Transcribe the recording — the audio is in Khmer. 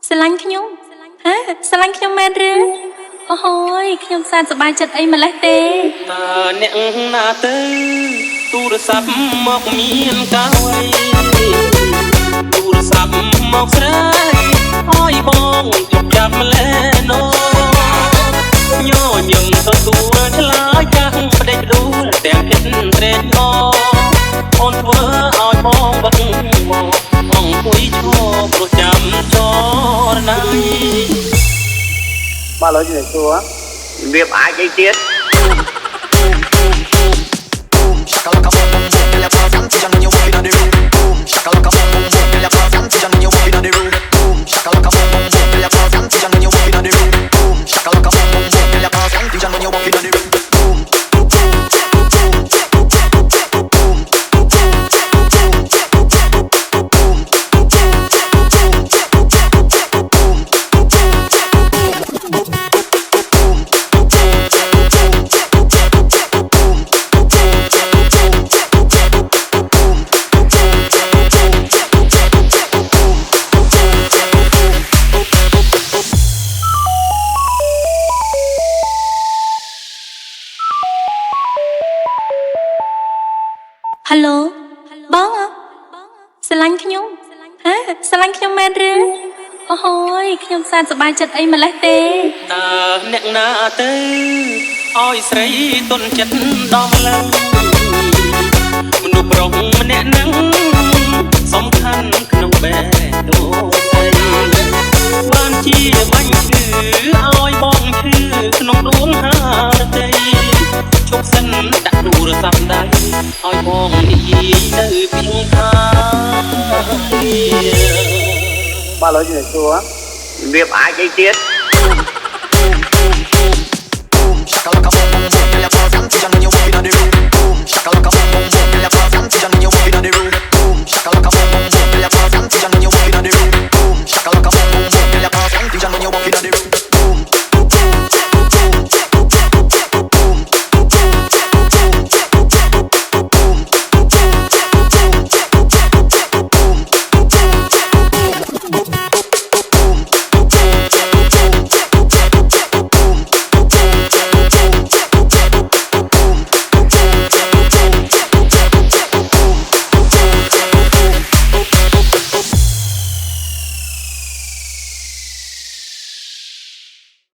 ស្រឡាញ់ខ្ញុំហ៎ស្រឡាញ់ខ្ញុំមែនឬអូយខ្ញុំសែនសប្បាយចិត្តអីម្លេះទេតើអ្នកណាទៅទូរស័ព្ទមកមានកាវៃទូរស័ព្ទមកស្រីឲ្យបងជប់ចាប់ម្លេះណូញញឹមទទួលឆ្លើយចាស់ប្តេជ្ញាដួលទាំងចិត្តត្រេកអរអូនធ្វើឲ្យបងបឹកមកអង្គុយឈរព្រោះចាំចរណៃបាទឡើយជំរាបសួររបៀបអាចអីទៀតShakalaka boom boom boom, girl you fast and teach and you walk inna the room. Boom, shakalaka boom boom boom, girl you fast and teach and you walk inna the room. Boom, shakalaka boom boom boom, girl you fast and teach and you walk inna the room. Boom, shakalaka boom boom boom, girl you fast and teach and you walk inna the room. Boom, boom boom boom boom boom boom boomហៅឡូបងស្រឡាញ់ខ្ញុំហ៎ស្រឡាញ់ខ្ញុំមែនឬអូយខ្ញុំសែនសប្បាយចិត្តអីម្លេះទេតើអ្នកណាទៅឲ្យស្រីទុនចិត្តដល់ឡើងមនុស្សប្រុសម្នាក់ហ្នឹងសំខាន់ក្នុងបែបដូស្រីបានជាបាញ់ឈឺឲ្យបងឈឺក្នុងដួងហារតីជប់សិនដាក់ទូរស័ព្ទដៃឲ្យបងនិយាយនៅពីខាងបាទឡើយជំរាបសួររបៀបអាចអីទៀត Shakalaka boom boom boom, girl you fast and teach and you walk inna the room. Boom, shakalaka